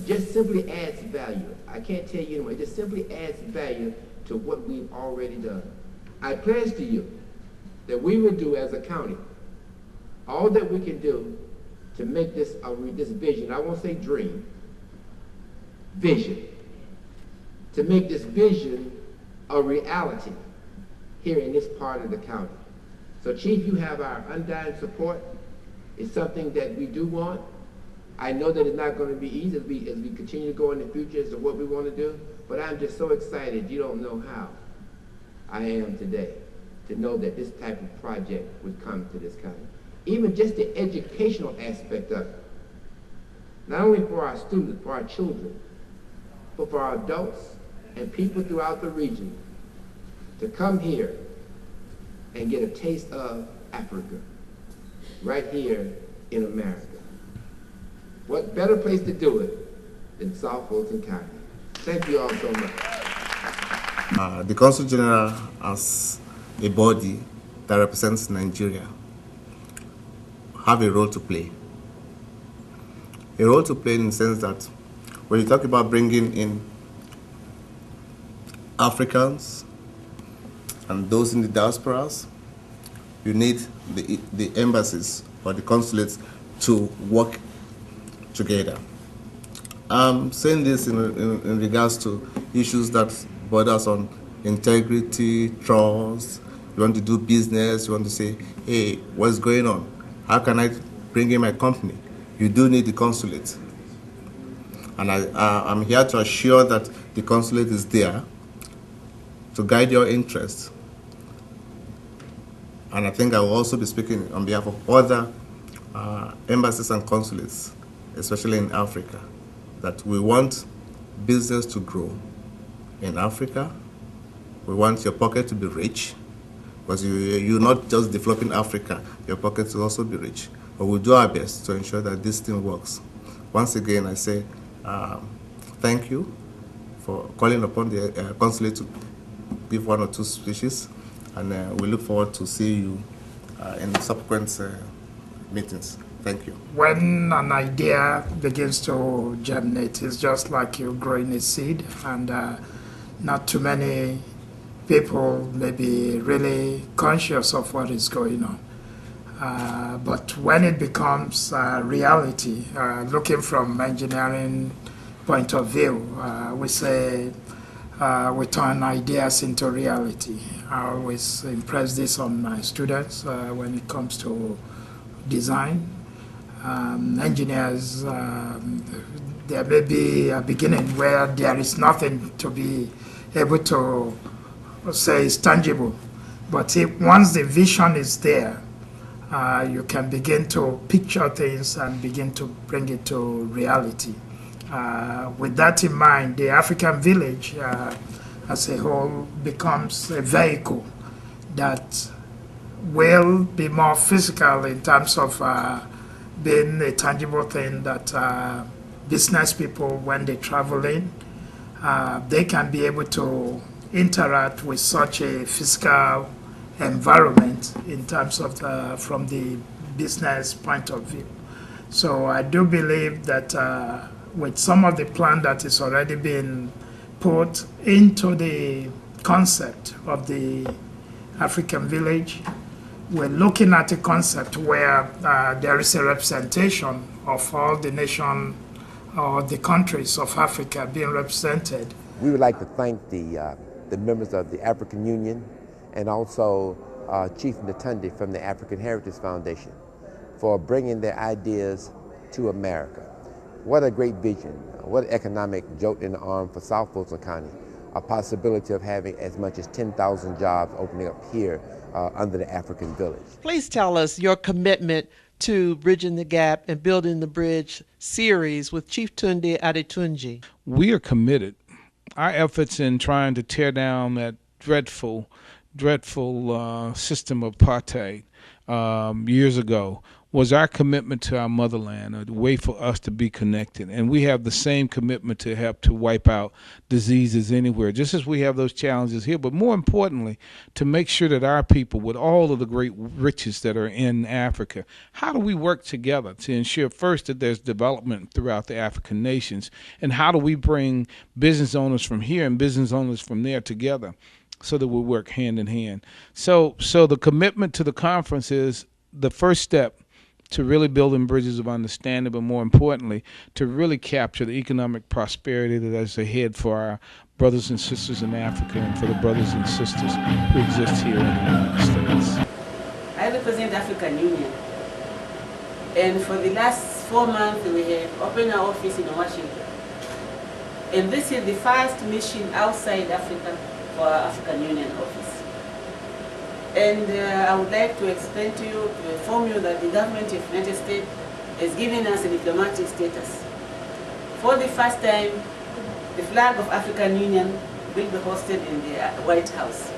just simply adds value. I can't tell you anymore. It just simply adds value to what we've already done. I pledge to you that we will do as a county all that we can do to make this vision, I won't say dream, vision, to make this vision a reality here in this part of the county. So Chief, you have our undying support. It's something that we do want. I know that it's not going to be easy as we continue to go in the future as to what we want to do, but I'm just so excited, you don't know how I am today to know that this type of project would come to this county. Even just the educational aspect of it. Not only for our students, for our children, but for our adults and people throughout the region to come here and get a taste of Africa right here in America. What better place to do it than South Fulton County? Thank you all so much. The Consul General as a body that represents Nigeria have a role to play. A role to play in the sense that when you talk about bringing in Africans and those in the diasporas, you need the embassies or the consulates to work together. I'm saying this in regards to issues that borders on integrity, trust. You want to do business, you want to say, hey, what's going on? How can I bring in my company? You do need the consulate. And I'm here to assure that the consulate is there to guide your interests. And I think I will also be speaking on behalf of other embassies and consulates, especially in Africa, that we want business to grow in Africa. We want your pocket to be rich, because you're not just developing Africa, your pocket will also be rich. But we'll do our best to ensure that this thing works. Once again, I say thank you for calling upon the consulate to give one or two speeches, and we look forward to see you in subsequent meetings. Thank you. When an idea begins to germinate, it's just like you're growing a seed, and not too many people may be really conscious of what is going on. But when it becomes reality, looking from engineering point of view, we say we turn ideas into reality. I always impress this on my students when it comes to design. Engineers, there may be a beginning where there is nothing to be able to say is tangible, but once the vision is there, you can begin to picture things and begin to bring it to reality. With that in mind, the African village as a whole becomes a vehicle that will be more physical in terms of being a tangible thing that business people, when they travel in, they can be able to interact with such a physical environment in terms of from the business point of view. So I do believe that with some of the plan that is already being put into the concept of the African village, we're looking at a concept where there is a representation of all the nation or the countries of Africa being represented. We would like to thank the members of the African Union and also Chief Natundi from the African Heritage Foundation for bringing their ideas to America. What a great vision, what an economic jolt in the arm for South Fulton County, a possibility of having as much as 10,000 jobs opening up here under the African village. Please tell us your commitment to Bridging the Gap and Building the Bridge series with Chief Tunde Adetunji. We are committed. Our efforts in trying to tear down that dreadful system of apartheid years ago was our commitment to our motherland, a way for us to be connected. And we have the same commitment to help to wipe out diseases anywhere, just as we have those challenges here. But more importantly, to make sure that our people, with all of the great riches that are in Africa, how do we work together to ensure first that there's development throughout the African nations? And how do we bring business owners from here and business owners from there together so that we work hand in hand? So the commitment to the conference is the first step to really building bridges of understanding, but more importantly, to really capture the economic prosperity that is ahead for our brothers and sisters in Africa and for the brothers and sisters who exist here in the United States. I represent the African Union, and for the last 4 months we have opened our office in Washington. And this is the first mission outside Africa for our African Union office. And I would like to explain to you, to inform you that the government of the United States has given us a diplomatic status. For the first time, the flag of African Union will be hosted in the White House.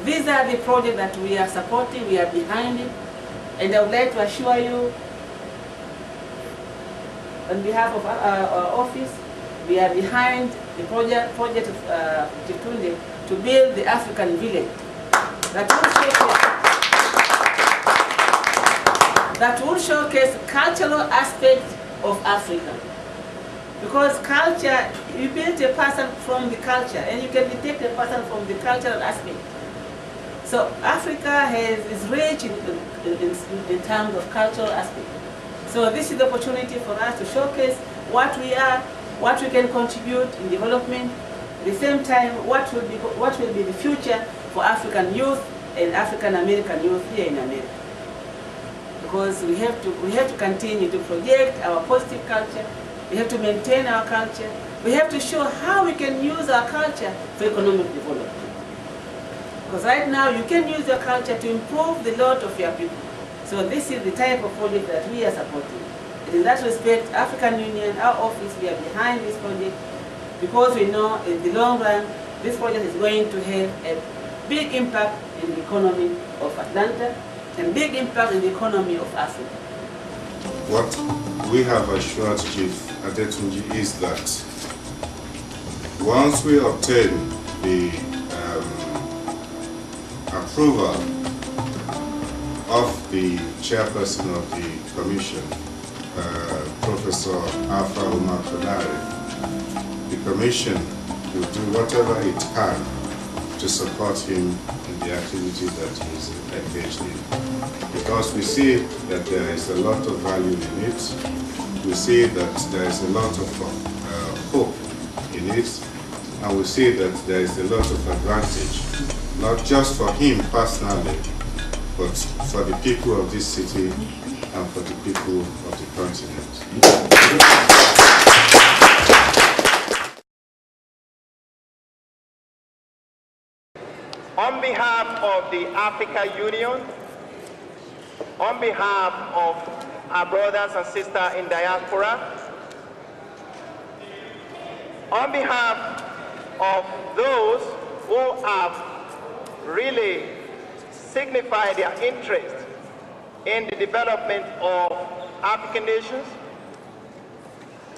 These are the projects that we are supporting, we are behind it, and I would like to assure you, on behalf of our office, we are behind the project of Chitunde to build the African village that will showcase cultural aspects of Africa. Because culture, you build a person from the culture, and you can detect a person from the cultural aspect. So Africa is rich in terms of cultural aspect. So this is the opportunity for us to showcase what we are, what we can contribute in development, at the same time what will be the future for African youth and African American youth here in America. Because we have to continue to project our positive culture, we have to maintain our culture, we have to show how we can use our culture for economic development. Because right now you can use your culture to improve the lot of your people. So this is the type of project that we are supporting. In that respect, African Union, our office, we are behind this project because we know in the long run, this project is going to have a big impact in the economy of Atlanta and big impact in the economy of Africa. What we have assured Chief Adetunji is that once we obtain the approval of the chairperson of the commission, Professor Alpha Umar Kodari, the Commission will do whatever it can to support him in the activities that he is engaged in. Because we see that there is a lot of value in it, we see that there is a lot of hope in it, and we see that there is a lot of advantage, not just for him personally, but for the people of this city and for the people of the continent. On behalf of the Africa Union, on behalf of our brothers and sisters in diaspora, on behalf of those who have really signified their interest in the development of African nations,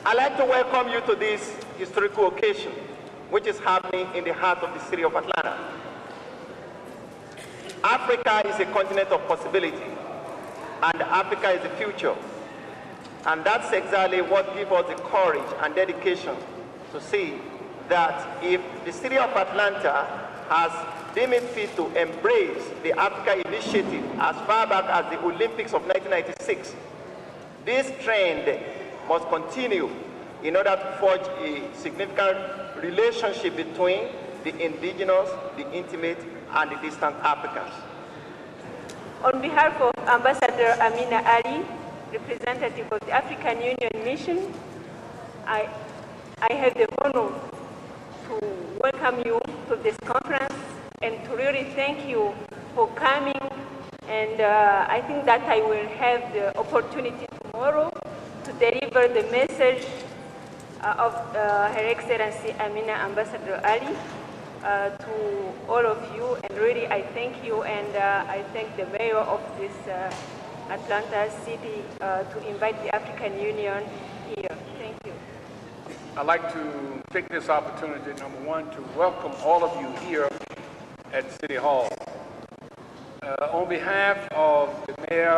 I'd like to welcome you to this historical occasion, which is happening in the heart of the city of Atlanta. Africa is a continent of possibility, and Africa is the future. And that's exactly what gives us the courage and dedication to see that if the city of Atlanta has deemed it fit to embrace the Africa initiative as far back as the Olympics of 1996, this trend must continue in order to forge a significant relationship between the indigenous, the intimate, and the distant Africans. On behalf of Ambassador Amina Ali, representative of the African Union Mission, I have the honor to welcome you to this conference and to really thank you for coming. And I think that I will have the opportunity tomorrow to deliver the message of Her Excellency Amina Ambassador Ali. to all of you, and really I thank you, and I thank the mayor of this Atlanta city to invite the African Union here. Thank you. I'd like to take this opportunity, number one, to welcome all of you here at City Hall. On behalf of the mayor